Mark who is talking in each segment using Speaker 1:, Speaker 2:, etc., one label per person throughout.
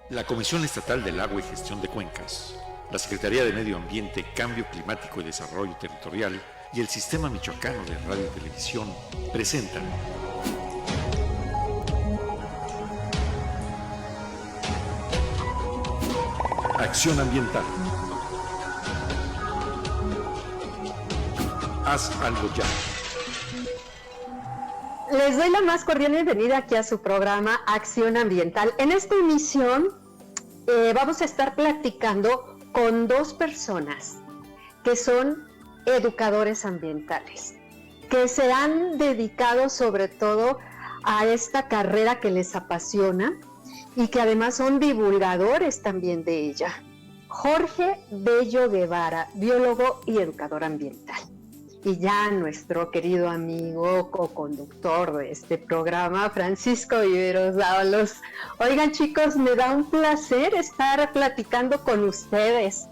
Speaker 1: La Comisión Estatal del Agua y Gestión de Cuencas, la Secretaría de Medio Ambiente, Cambio Climático y Desarrollo Territorial y el Sistema Michoacano de Radio y Televisión presentan Acción Ambiental. Haz algo ya.
Speaker 2: Les doy la más cordial bienvenida aquí a su programa Acción Ambiental. En esta emisión vamos a estar platicando con dos personas que son educadores ambientales, que se han dedicado sobre todo a esta carrera que les apasiona y que además son divulgadores también de ella. Jorge Bello Guevara, biólogo y educador ambiental. Y ya nuestro querido amigo co-conductor de este programa, Francisco Viveros Dávalos. Oigan, chicos, me da un placer estar platicando con ustedes.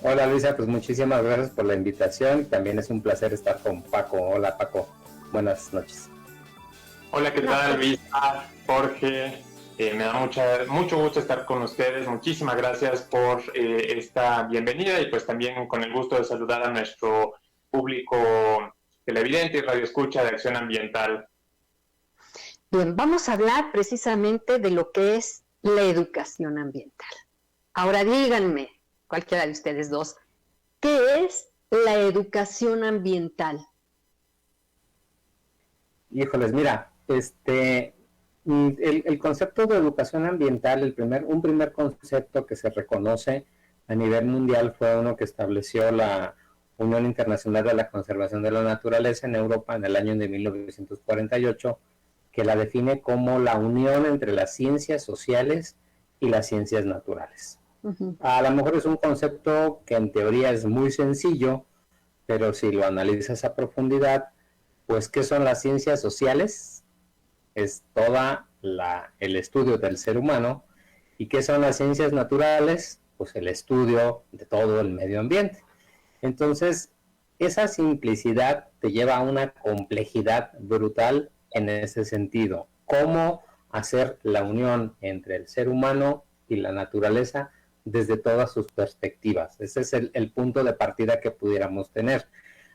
Speaker 3: Hola Luisa, pues muchísimas gracias por la invitación. También es un placer estar con Paco. Hola Paco, buenas noches.
Speaker 4: Hola, ¿qué tal Luisa, Jorge? Me da mucho gusto estar con ustedes. Muchísimas gracias por esta bienvenida y pues también con el gusto de saludar a nuestro público televidente y radioescucha de Acción Ambiental.
Speaker 2: Bien, vamos a hablar precisamente de lo que es la educación ambiental. Ahora díganme, cualquiera de ustedes dos, ¿qué es la educación ambiental?
Speaker 3: Híjoles, mira, el concepto de educación ambiental, un primer concepto que se reconoce a nivel mundial fue uno que estableció la Unión Internacional de la Conservación de la Naturaleza en Europa en el año de 1948, que la define como la unión entre las ciencias sociales y las ciencias naturales. A lo mejor es un concepto que en teoría es muy sencillo, pero si lo analizas a profundidad, pues ¿qué son las ciencias sociales? Es todo el estudio del ser humano. ¿Y qué son las ciencias naturales? Pues el estudio de todo el medio ambiente. Entonces, esa simplicidad te lleva a una complejidad brutal en ese sentido. ¿Cómo hacer la unión entre el ser humano y la naturaleza desde todas sus perspectivas? Ese es el punto de partida que pudiéramos tener.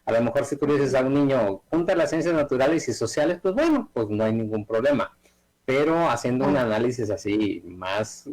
Speaker 3: A lo mejor si tú le dices a un niño, junta las ciencias naturales y sociales, pues bueno, pues no hay ningún problema. Pero haciendo un análisis así más,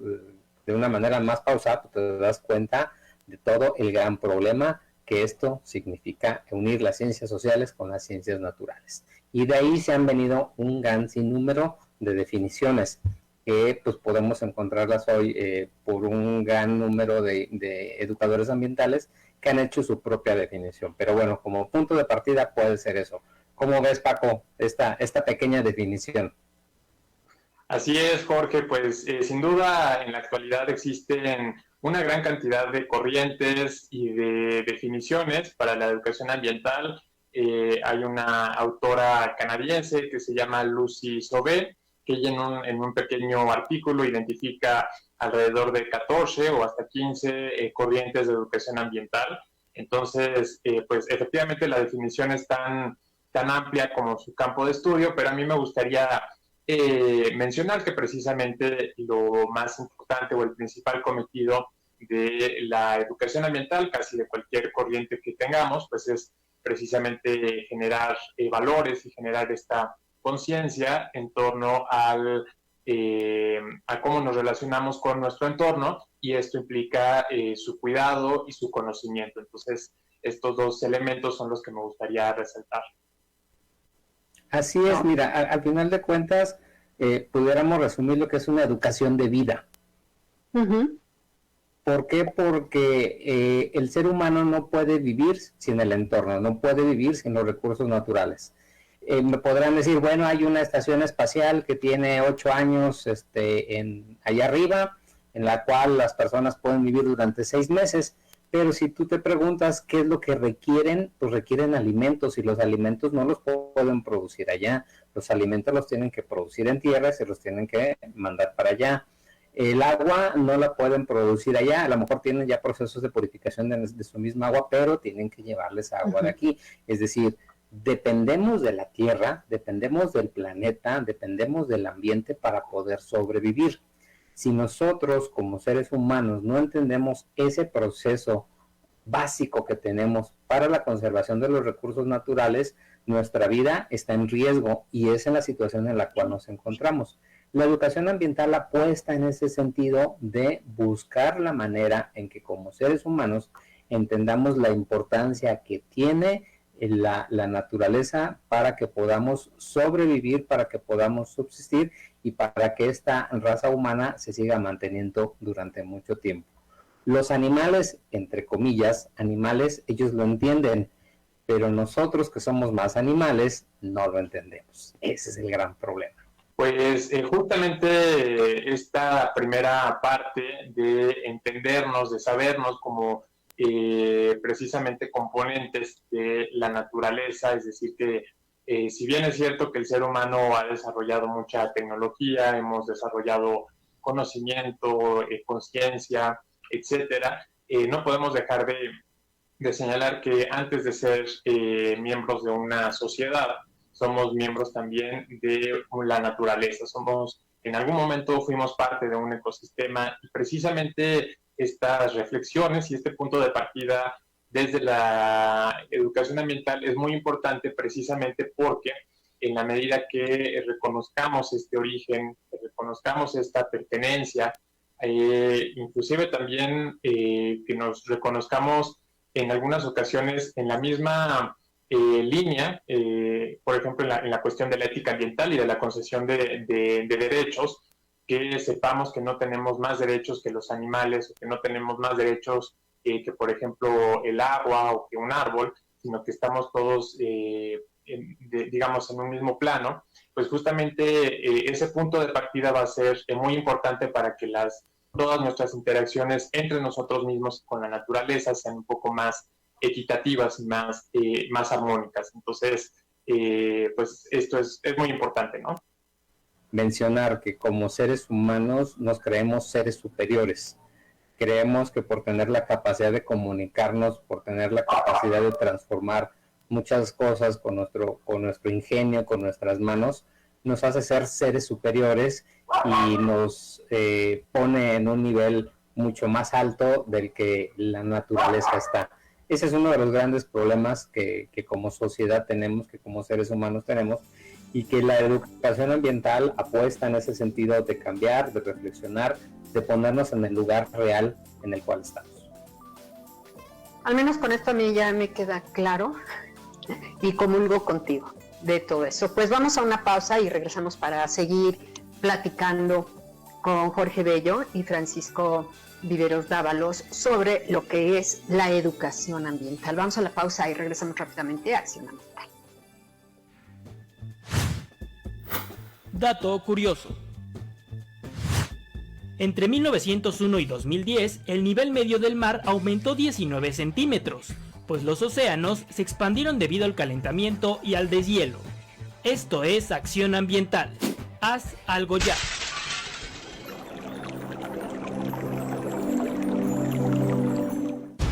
Speaker 3: de una manera más pausada, pues te das cuenta de todo el gran problema que esto significa unir las ciencias sociales con las ciencias naturales. Y de ahí se han venido un gran sinnúmero de definiciones que pues podemos encontrarlas hoy por un gran número de educadores ambientales que han hecho su propia definición. Pero bueno, como punto de partida puede ser eso. ¿Cómo ves, Paco, esta pequeña definición?
Speaker 4: Así es, Jorge, pues sin duda en la actualidad existen una gran cantidad de corrientes y de definiciones para la educación ambiental. Hay una autora canadiense que se llama Lucy Sauvé, que ella en un pequeño artículo identifica alrededor de 14 o hasta 15 corrientes de educación ambiental. Entonces, pues efectivamente la definición es tan amplia como su campo de estudio, pero a mí me gustaría mencionar que precisamente lo más importante o el principal cometido de la educación ambiental, casi de cualquier corriente que tengamos, pues es precisamente generar valores y generar esta conciencia en torno a cómo nos relacionamos con nuestro entorno, y esto implica su cuidado y su conocimiento. Entonces, estos dos elementos son los que me gustaría resaltar.
Speaker 3: Así es, mira, al final de cuentas, pudiéramos resumir lo que es una educación de vida. ¿Por qué? Porque el ser humano no puede vivir sin el entorno, no puede vivir sin los recursos naturales. Me podrán decir, bueno, hay una estación espacial que tiene 8 años allá arriba, en la cual las personas pueden vivir durante 6 meses, pero si tú te preguntas qué es lo que requieren, pues requieren alimentos, y los alimentos no los pueden producir allá. Los alimentos los tienen que producir en tierra y se los tienen que mandar para allá. El agua no la pueden producir allá, a lo mejor tienen ya procesos de purificación de su misma agua, pero tienen que llevarles agua de aquí. Es decir, dependemos de la tierra, dependemos del planeta, dependemos del ambiente para poder sobrevivir. Si nosotros como seres humanos no entendemos ese proceso básico que tenemos para la conservación de los recursos naturales, nuestra vida está en riesgo y es en la situación en la cual nos encontramos. La educación ambiental apuesta en ese sentido de buscar la manera en que como seres humanos entendamos la importancia que tiene la naturaleza para que podamos sobrevivir, para que podamos subsistir y para que esta raza humana se siga manteniendo durante mucho tiempo. Los animales, entre comillas, animales, ellos lo entienden, pero nosotros que somos más animales, no lo entendemos. Ese es el gran problema.
Speaker 4: Pues justamente esta primera parte de entendernos, de sabernos como precisamente componentes de la naturaleza, es decir, que si bien es cierto que el ser humano ha desarrollado mucha tecnología, hemos desarrollado conocimiento, conciencia, etcétera, no podemos dejar de señalar que antes de ser miembros de una sociedad, somos miembros también de la naturaleza. En algún momento fuimos parte de un ecosistema y precisamente estas reflexiones y este punto de partida desde la educación ambiental es muy importante precisamente porque en la medida que reconozcamos este origen, que reconozcamos esta pertenencia, inclusive también que nos reconozcamos en algunas ocasiones en la misma línea, por ejemplo, en la cuestión de la ética ambiental y de la concesión de derechos, que sepamos que no tenemos más derechos que los animales, o que no tenemos más derechos que, por ejemplo, el agua o que un árbol, sino que estamos todos, digamos, en un mismo plano, pues justamente ese punto de partida va a ser muy importante para que todas nuestras interacciones entre nosotros mismos con la naturaleza sean un poco más equitativas, más armónicas. Entonces, pues esto es muy importante, ¿no?
Speaker 3: Mencionar que como seres humanos nos creemos seres superiores. Creemos que por tener la capacidad de comunicarnos, por tener la capacidad de transformar muchas cosas con nuestro ingenio, con nuestras manos, nos hace ser seres superiores y nos pone en un nivel mucho más alto del que la naturaleza está. Ese es uno de los grandes problemas que como sociedad tenemos, que como seres humanos tenemos, y que la educación ambiental apuesta en ese sentido de cambiar, de reflexionar, de ponernos en el lugar real en el cual estamos.
Speaker 2: Al menos con esto a mí ya me queda claro y comulgo contigo de todo eso. Pues vamos a una pausa y regresamos para seguir platicando con Jorge Bello y Francisco Viveros Dávalos sobre lo que es la educación ambiental. Vamos a la pausa y regresamos rápidamente a Acción Ambiental.
Speaker 5: Dato curioso. Entre 1901 y 2010, el nivel medio del mar aumentó 19 centímetros, pues los océanos se expandieron debido al calentamiento y al deshielo. Esto es Acción Ambiental. Haz algo ya.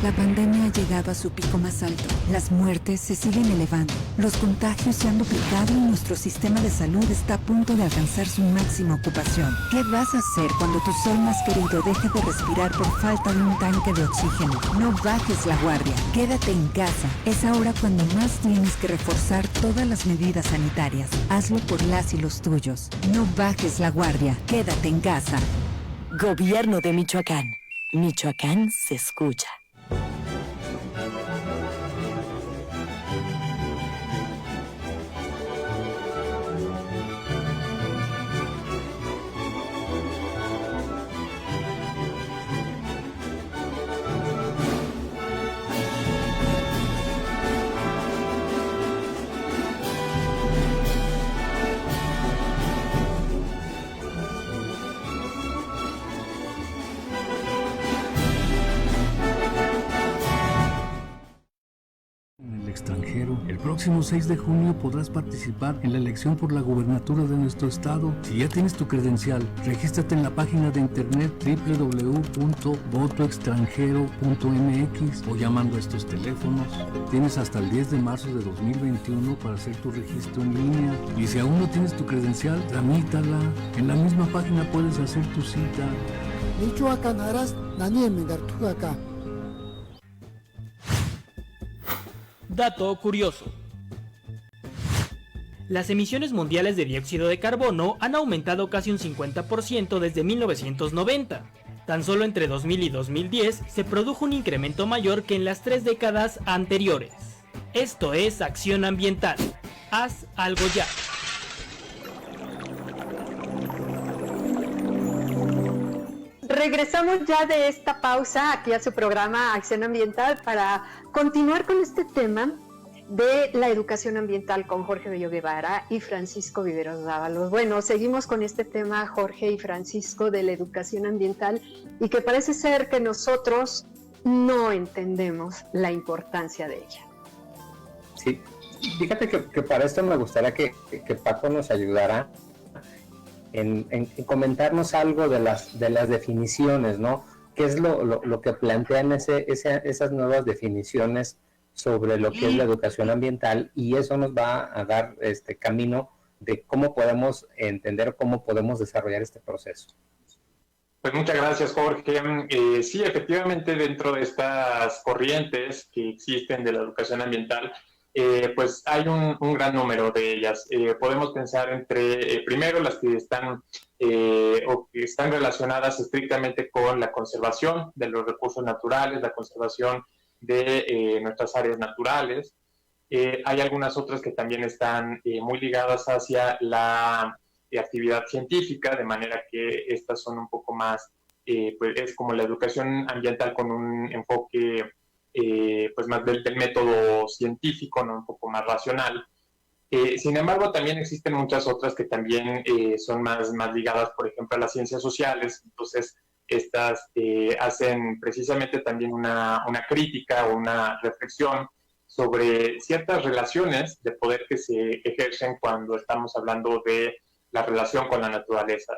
Speaker 6: La pandemia ha llegado a su pico más alto. Las muertes se siguen elevando. Los contagios se han duplicado y nuestro sistema de salud está a punto de alcanzar su máxima ocupación. ¿Qué vas a hacer cuando tu ser más querido deje de respirar por falta de un tanque de oxígeno? No bajes la guardia. Quédate en casa. Es ahora cuando más tienes que reforzar todas las medidas sanitarias. Hazlo por las y los tuyos. No bajes la guardia. Quédate en casa.
Speaker 7: Gobierno de Michoacán. Michoacán se escucha.
Speaker 8: próximo 6 de junio podrás participar en la elección por la gubernatura de nuestro estado. Si ya tienes tu credencial, regístrate en la página de internet www.votoextranjero.mx o llamando a estos teléfonos. Tienes hasta el 10 de marzo de 2021 para hacer tu registro en línea. Y si aún no tienes tu credencial, tramítala. En la misma página puedes hacer tu cita.
Speaker 5: Dato curioso. Las emisiones mundiales de dióxido de carbono han aumentado casi un 50% desde 1990. Tan solo entre 2000 y 2010 se produjo un incremento mayor que en las 3 décadas anteriores. Esto es Acción Ambiental. Haz algo ya.
Speaker 2: Regresamos ya de esta pausa aquí a su programa Acción Ambiental para continuar con este tema de la educación ambiental con Jorge Bello Guevara y Francisco Viveros Dávalos. Bueno, seguimos con este tema, Jorge y Francisco, de la educación ambiental, y que parece ser que nosotros no entendemos la importancia de ella.
Speaker 3: Sí, fíjate que para esto me gustaría que Paco nos ayudara en comentarnos algo de las definiciones, ¿no? ¿Qué es lo que plantean esas nuevas definiciones sobre lo que es la educación ambiental? Y eso nos va a dar camino de cómo podemos entender, cómo podemos desarrollar este proceso.
Speaker 4: Pues muchas gracias, Jorge. Sí, efectivamente, dentro de estas corrientes que existen de la educación ambiental, pues hay un gran número de ellas. Podemos pensar entre, primero, las que están relacionadas estrictamente con la conservación de los recursos naturales, la conservación de nuestras áreas naturales. Hay algunas otras que también están muy ligadas hacia la actividad científica, de manera que estas son un poco más, pues es como la educación ambiental con un enfoque pues más del método científico, ¿no? Un poco más racional. Sin embargo, también existen muchas otras que también son más ligadas, por ejemplo, a las ciencias sociales. Entonces, estas hacen precisamente también una crítica o una reflexión sobre ciertas relaciones de poder que se ejercen cuando estamos hablando de la relación con la naturaleza.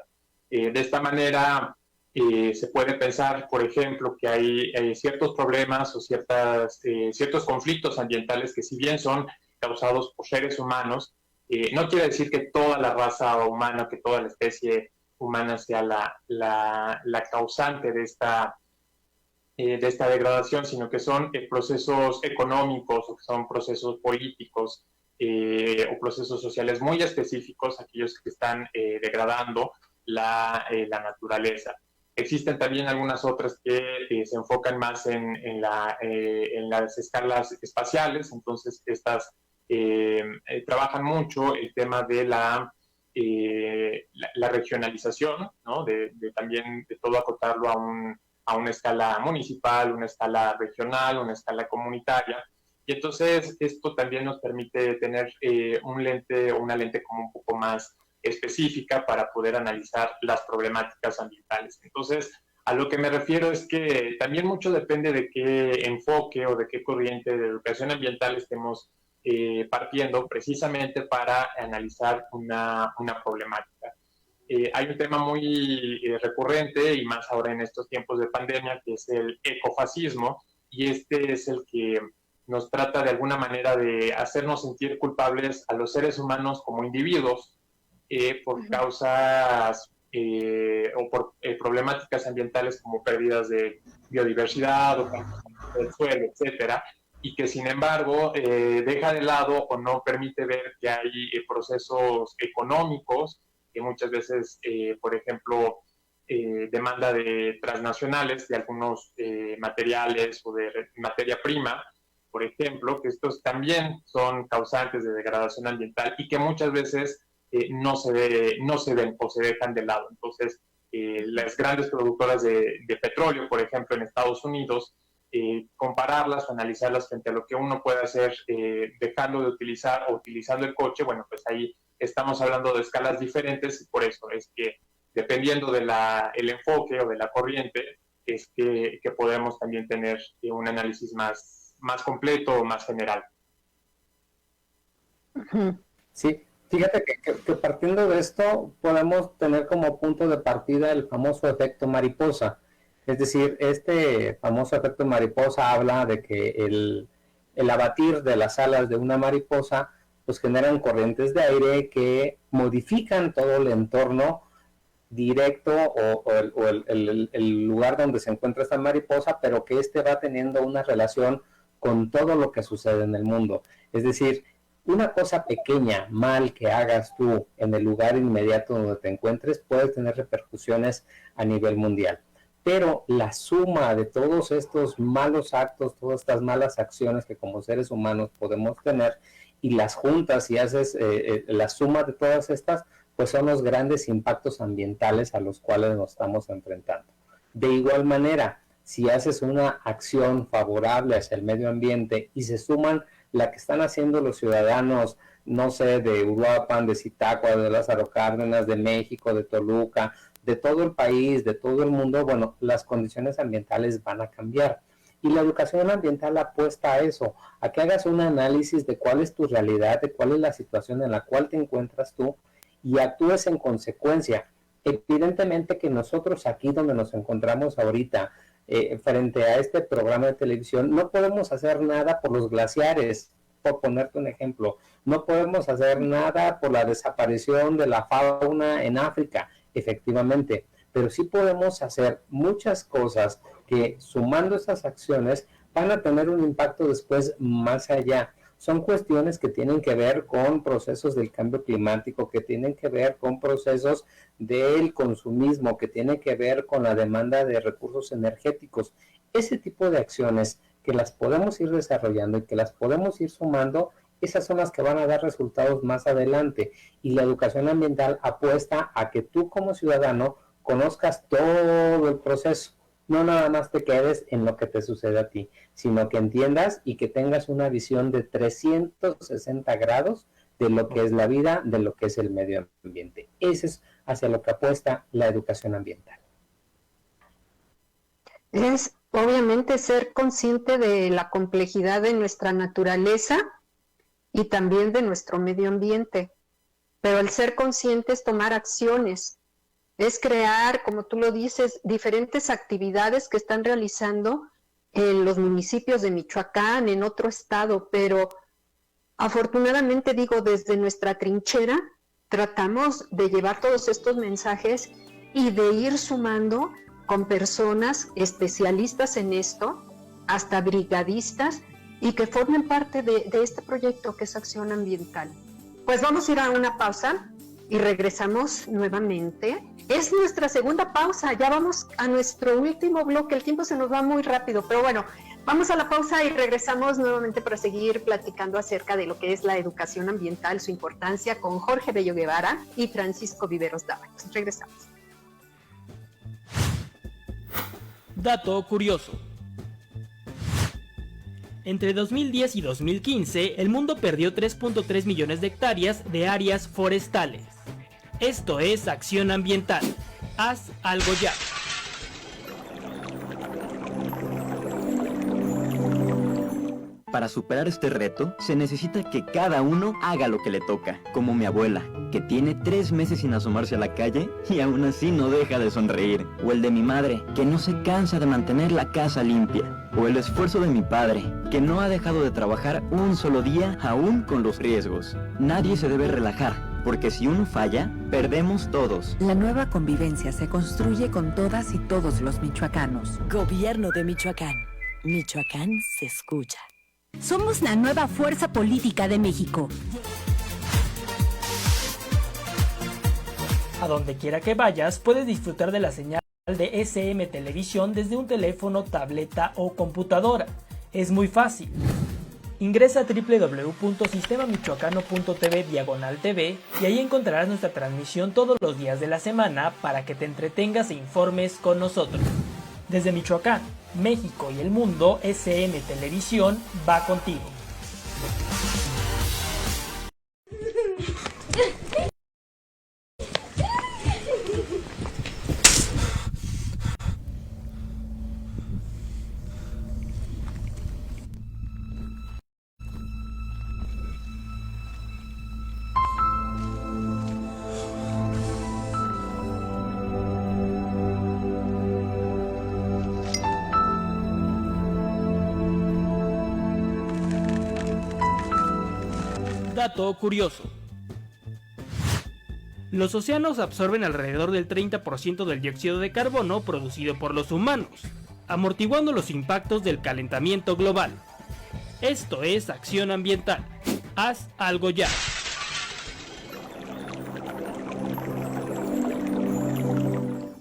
Speaker 4: De esta manera, se puede pensar, por ejemplo, que hay ciertos problemas o ciertos conflictos ambientales que, si bien son causados por seres humanos, no quiere decir que toda la raza humana, que toda la especie humana sea la causante de esta degradación, sino que son procesos económicos o que son procesos políticos o procesos sociales muy específicos, aquellos que están degradando la naturaleza. Existen también algunas otras que se enfocan más en las escalas espaciales. Entonces estas trabajan mucho el tema de la regionalización, ¿no? de también de todo acotarlo a una escala municipal, una escala regional, una escala comunitaria. Y entonces esto también nos permite tener una lente como un poco más específica para poder analizar las problemáticas ambientales. Entonces, a lo que me refiero es que también mucho depende de qué enfoque o de qué corriente de educación ambiental estemos partiendo precisamente para analizar una problemática. Hay un tema muy recurrente, y más ahora en estos tiempos de pandemia, que es el ecofascismo, y este es el que nos trata de alguna manera de hacernos sentir culpables a los seres humanos como individuos por causas o por problemáticas ambientales como pérdidas de biodiversidad o del suelo, etcétera, y que sin embargo deja de lado o no permite ver que hay procesos económicos que muchas veces, por ejemplo, demanda de transnacionales de algunos materiales o de materia prima, por ejemplo, que estos también son causantes de degradación ambiental y que muchas veces no se ven o se dejan de lado. Entonces, las grandes productoras de petróleo, por ejemplo, en Estados Unidos, compararlas o analizarlas frente a lo que uno puede hacer dejando de utilizar o utilizando el coche, bueno, pues ahí estamos hablando de escalas diferentes, y por eso es que dependiendo del enfoque o de la corriente, es que podemos también tener un análisis más completo o más general.
Speaker 2: Ujú.
Speaker 3: Sí, fíjate que partiendo de esto podemos tener como punto de partida el famoso efecto mariposa. Es decir, este famoso efecto mariposa habla de que el abatir de las alas de una mariposa pues generan corrientes de aire que modifican todo el entorno directo o el lugar donde se encuentra esta mariposa, pero que éste va teniendo una relación con todo lo que sucede en el mundo. Es decir, una cosa pequeña, mal que hagas tú en el lugar inmediato donde te encuentres puede tener repercusiones a nivel mundial. Pero la suma de todos estos malos actos, todas estas malas acciones que como seres humanos podemos tener, y las juntas y haces la suma de todas estas, pues son los grandes impactos ambientales a los cuales nos estamos enfrentando. De igual manera, si haces una acción favorable hacia el medio ambiente y se suman la que están haciendo los ciudadanos, no sé, de Uruapan, de Zitácuaro, de Lázaro Cárdenas, de México, de Toluca, de todo el país, de todo el mundo, bueno, las condiciones ambientales van a cambiar. Y la educación ambiental apuesta a eso, a que hagas un análisis de cuál es tu realidad, de cuál es la situación en la cual te encuentras tú y actúes en consecuencia. Evidentemente que nosotros aquí donde nos encontramos ahorita, frente a este programa de televisión, no podemos hacer nada por los glaciares, por ponerte un ejemplo. No podemos hacer nada por la desaparición de la fauna en África, efectivamente, pero sí podemos hacer muchas cosas que sumando esas acciones van a tener un impacto después más allá. Son cuestiones que tienen que ver con procesos del cambio climático, que tienen que ver con procesos del consumismo, que tienen que ver con la demanda de recursos energéticos. Ese tipo de acciones que las podemos ir desarrollando y que las podemos ir sumando, esas son las que van a dar resultados más adelante. Y la educación ambiental apuesta a que tú como ciudadano conozcas todo el proceso. No nada más te quedes en lo que te sucede a ti, sino que entiendas y que tengas una visión de 360 grados de lo que es la vida, de lo que es el medio ambiente. Eso es hacia lo que apuesta la educación ambiental.
Speaker 2: Es obviamente ser consciente de la complejidad de nuestra naturaleza y también de nuestro medio ambiente. Pero el ser consciente es tomar acciones, es crear, como tú lo dices, diferentes actividades que están realizando en los municipios de Michoacán, en otro estado, pero afortunadamente, digo, desde nuestra trinchera tratamos de llevar todos estos mensajes y de ir sumando con personas especialistas en esto, hasta brigadistas, y que formen parte de este proyecto que es Acción Ambiental. Pues vamos a ir a una pausa y regresamos nuevamente. Es nuestra segunda pausa, ya vamos a nuestro último bloque, el tiempo se nos va muy rápido, pero bueno, vamos a la pausa y regresamos nuevamente para seguir platicando acerca de lo que es la educación ambiental, su importancia, con Jorge Bello Guevara y Francisco Viveros Dávalos. Regresamos.
Speaker 5: Dato curioso. Entre 2010 y 2015, el mundo perdió 3.3 millones de hectáreas de áreas forestales. Esto es Acción Ambiental. Haz algo ya.
Speaker 9: Para superar este reto, se necesita que cada uno haga lo que le toca, como mi abuela, que tiene 3 meses sin asomarse a la calle y aún así no deja de sonreír, o el de mi madre, que no se cansa de mantener la casa limpia, o el esfuerzo de mi padre, que no ha dejado de trabajar un solo día aún con los riesgos. Nadie se debe relajar, porque si uno falla, perdemos todos.
Speaker 6: La nueva convivencia se construye con todas y todos los michoacanos.
Speaker 7: Gobierno de Michoacán. Michoacán se escucha.
Speaker 10: Somos la nueva fuerza política de México.
Speaker 5: A donde quiera que vayas, puedes disfrutar de la señal de SM Televisión desde un teléfono, tableta o computadora. Es muy fácil. Ingresa a www.sistemamichoacano.tv/TV y ahí encontrarás nuestra transmisión todos los días de la semana para que te entretengas e informes con nosotros. Desde Michoacán, México y el mundo, SM Televisión va contigo. Dato curioso. Los océanos absorben alrededor del 30% del dióxido de carbono producido por los humanos, amortiguando los impactos del calentamiento global. Esto es acción ambiental. Haz algo ya.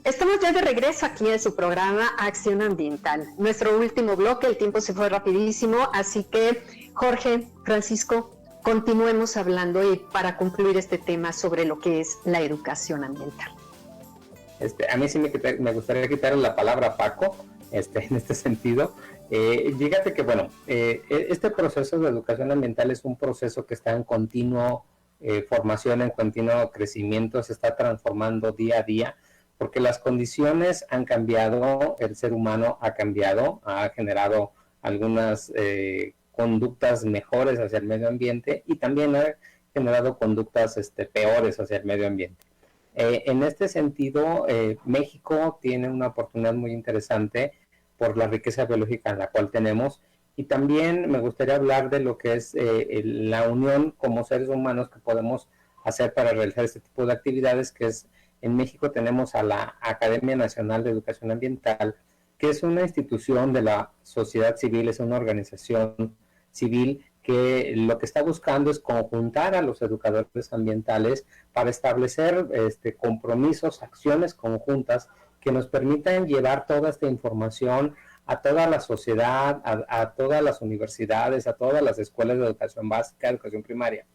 Speaker 2: Estamos ya de regreso aquí en su programa Acción Ambiental. Nuestro último bloque, el tiempo se fue rapidísimo, así que Jorge, Francisco, continuemos hablando y para concluir este tema sobre lo que es la educación ambiental.
Speaker 3: A mí sí me gustaría quitar la palabra Paco, en este sentido. Fíjate que, bueno, este proceso de educación ambiental es un proceso que está en continuo formación, en continuo crecimiento, se está transformando día a día, porque las condiciones han cambiado, el ser humano ha cambiado, ha generado algunas conductas mejores hacia el medio ambiente y también ha generado conductas peores hacia el medio ambiente. En este sentido, México tiene una oportunidad muy interesante por la riqueza biológica en la cual tenemos, y también me gustaría hablar de lo que es la unión como seres humanos que podemos hacer para realizar este tipo de actividades, que es, en México tenemos a la Academia Nacional de Educación Ambiental, que es una institución de la sociedad civil, es una organización civil que lo que está buscando es conjuntar a los educadores ambientales para establecer compromisos, acciones conjuntas que nos permitan llevar toda esta información a toda la sociedad, a todas las universidades, a todas las escuelas de educación básica, educación primaria,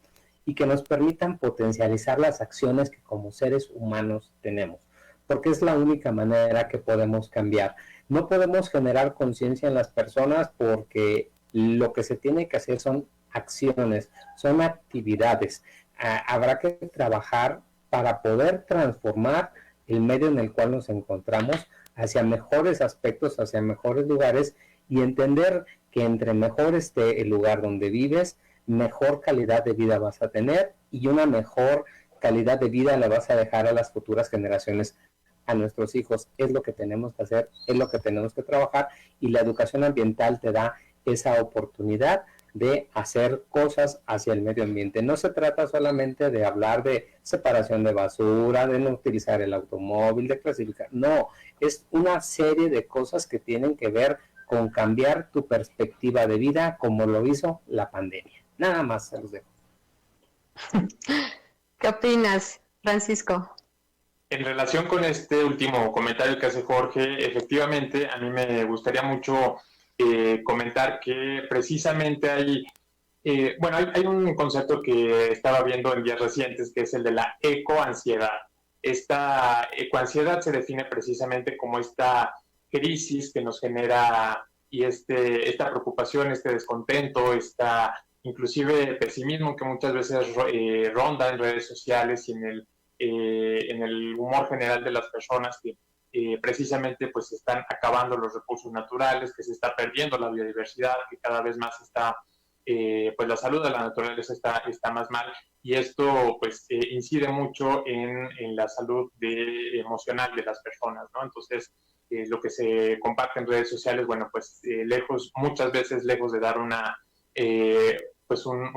Speaker 3: y que nos permitan potencializar las acciones que como seres humanos tenemos, porque es la única manera que podemos cambiar. No podemos generar conciencia en las personas porque lo que se tiene que hacer son acciones, son actividades. Habrá que trabajar para poder transformar el medio en el cual nos encontramos hacia mejores aspectos, hacia mejores lugares, y entender que entre mejor esté el lugar donde vives, mejor calidad de vida vas a tener y una mejor calidad de vida la vas a dejar a las futuras generaciones, a nuestros hijos. Es lo que tenemos que hacer, es lo que tenemos que trabajar, y la educación ambiental te da esa oportunidad de hacer cosas hacia el medio ambiente. No se trata solamente de hablar de separación de basura, de no utilizar el automóvil, de clasificar. No, es una serie de cosas que tienen que ver con cambiar tu perspectiva de vida, como lo hizo la pandemia. Nada más se los dejo.
Speaker 2: ¿Qué opinas, Francisco?
Speaker 4: En relación con este último comentario que hace Jorge, efectivamente, a mí me gustaría mucho comentar que precisamente hay un concepto que estaba viendo en días recientes, que es el de la ecoansiedad. Esta ecoansiedad se define precisamente como esta crisis que nos genera y esta preocupación, este descontento, inclusive pesimismo que muchas veces ronda en redes sociales y en el humor general de las personas, que precisamente pues se están acabando los recursos naturales, que se está perdiendo la biodiversidad, que cada vez más está, pues la salud de la naturaleza está más mal, y esto pues incide mucho en la salud emocional de las personas, ¿no? Entonces, lo que se comparte en redes sociales, bueno, pues muchas veces lejos de dar un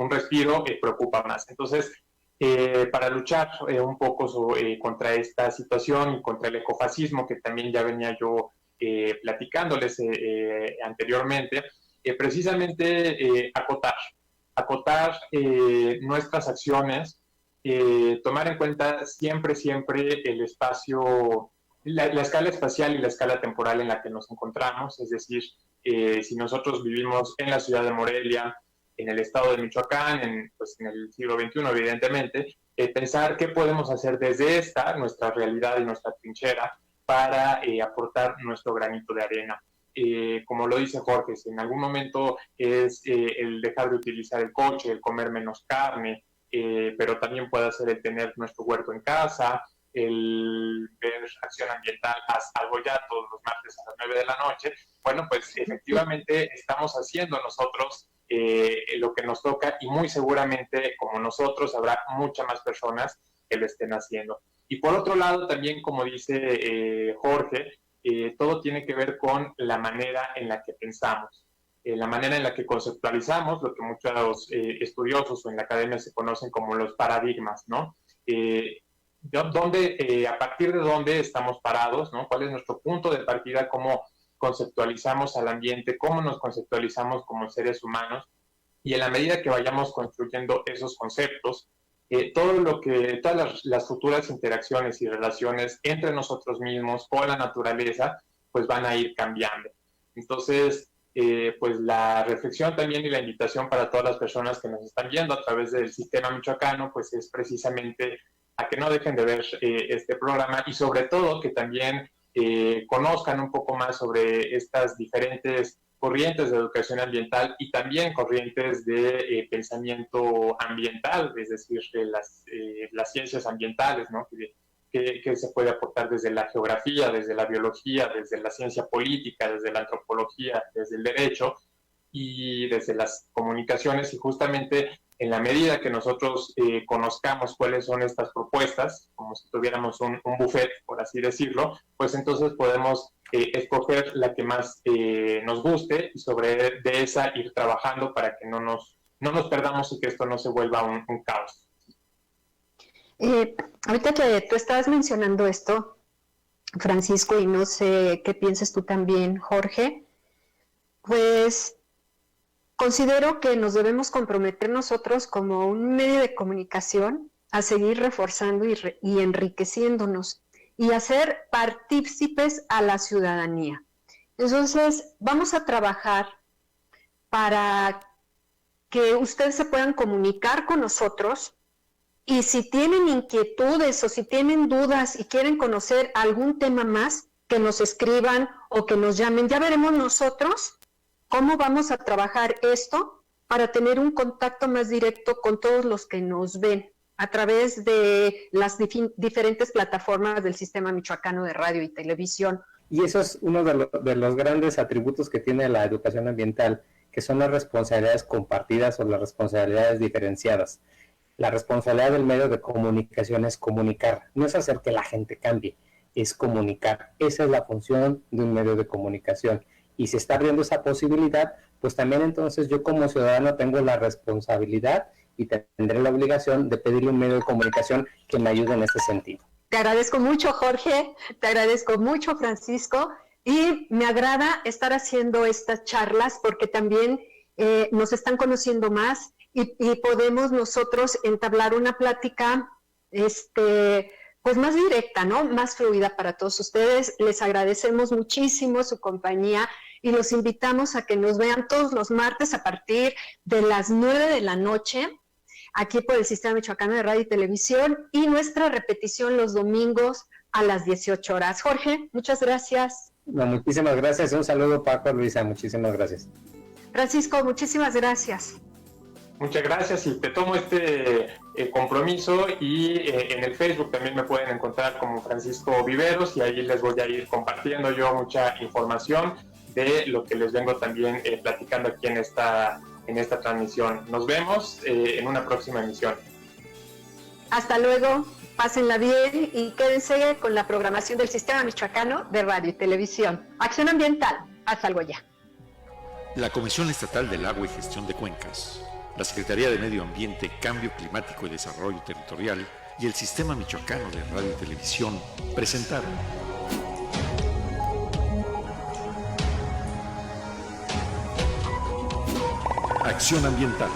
Speaker 4: respiro, preocupa más. Entonces, para luchar un poco contra esta situación y contra el ecofascismo, que también ya venía yo platicándoles anteriormente, precisamente acotar nuestras acciones, tomar en cuenta siempre el espacio, la escala espacial y la escala temporal en la que nos encontramos. Es decir, si nosotros vivimos en la ciudad de Morelia, en el estado de Michoacán, en el siglo XXI, evidentemente, pensar qué podemos hacer desde nuestra realidad y nuestra trinchera, para aportar nuestro granito de arena. Como lo dice Jorge, si en algún momento es el dejar de utilizar el coche, el comer menos carne, pero también puede ser el tener nuestro huerto en casa, el ver acción ambiental, haz algo ya todos los martes a las 9 de la noche. Bueno, pues efectivamente estamos haciendo nosotros lo que nos toca, y muy seguramente, como nosotros, habrá muchas más personas que lo estén haciendo. Y por otro lado, también, como dice Jorge, todo tiene que ver con la manera en la que pensamos. la manera en la que conceptualizamos lo que muchos estudiosos o en la academia se conocen como los paradigmas, ¿no? A partir de dónde estamos parados, ¿no? ¿Cuál es nuestro punto de partida? ¿Cómo conceptualizamos al ambiente? ¿Cómo nos conceptualizamos como seres humanos? Y en la medida que vayamos construyendo esos conceptos, todas las futuras interacciones y relaciones entre nosotros mismos con la naturaleza, pues van a ir cambiando. Entonces, pues la reflexión también y la invitación para todas las personas que nos están viendo a través del Sistema Michoacano, pues es precisamente a que no dejen de ver este programa y sobre todo que también conozcan un poco más sobre estas diferentes corrientes de educación ambiental y también corrientes de pensamiento ambiental, es decir, las ciencias ambientales, ¿no? Que se puede aportar desde la geografía, desde la biología, desde la ciencia política, desde la antropología, desde el derecho y desde las comunicaciones. Y justamente en la medida que nosotros conozcamos cuáles son estas propuestas, como si tuviéramos un buffet, por así decirlo, pues entonces podemos escoger la que más nos guste y sobre de esa ir trabajando para que no nos perdamos y que esto no se vuelva un caos.
Speaker 2: Ahorita que tú estabas mencionando esto, Francisco, y no sé qué piensas tú también, Jorge, pues considero que nos debemos comprometer nosotros como un medio de comunicación a seguir reforzando y enriqueciéndonos y hacer partícipes a la ciudadanía. Entonces, vamos a trabajar para que ustedes se puedan comunicar con nosotros. Y si tienen inquietudes o si tienen dudas y quieren conocer algún tema más, que nos escriban o que nos llamen. Ya veremos nosotros cómo vamos a trabajar esto para tener un contacto más directo con todos los que nos ven a través de las diferentes plataformas del Sistema Michoacano de Radio y Televisión.
Speaker 3: Y eso es uno de los grandes atributos que tiene la educación ambiental, que son las responsabilidades compartidas o las responsabilidades diferenciadas. La responsabilidad del medio de comunicación es comunicar, no es hacer que la gente cambie, es comunicar. Esa es la función de un medio de comunicación. Y si está abriendo esa posibilidad, pues también entonces yo como ciudadano tengo la responsabilidad y tendré la obligación de pedirle un medio de comunicación que me ayude en este sentido.
Speaker 2: Te agradezco mucho, Jorge, te agradezco mucho, Francisco, y me agrada estar haciendo estas charlas porque también nos están conociendo más. Y podemos nosotros entablar una plática pues más directa, ¿no? Más fluida para todos ustedes. Les agradecemos muchísimo su compañía y los invitamos a que nos vean todos los martes a partir de las 9 de la noche aquí por el Sistema Michoacano de Radio y Televisión y nuestra repetición los domingos a las 18 horas. Jorge, muchas gracias.
Speaker 3: No, muchísimas gracias. Un saludo, Paco, Luisa. Muchísimas gracias.
Speaker 2: Francisco, muchísimas gracias.
Speaker 4: Muchas gracias y te tomo este compromiso y en el Facebook también me pueden encontrar como Francisco Viveros y ahí les voy a ir compartiendo yo mucha información de lo que les vengo también platicando aquí en esta transmisión. Nos vemos en una próxima emisión.
Speaker 2: Hasta luego, pásenla bien y quédense con la programación del Sistema Michoacano de Radio y Televisión. Acción Ambiental, haz algo ya.
Speaker 1: La Comisión Estatal del Agua y Gestión de Cuencas, la Secretaría de Medio Ambiente, Cambio Climático y Desarrollo Territorial y el Sistema Michoacano de Radio y Televisión presentaron Acción Ambiental.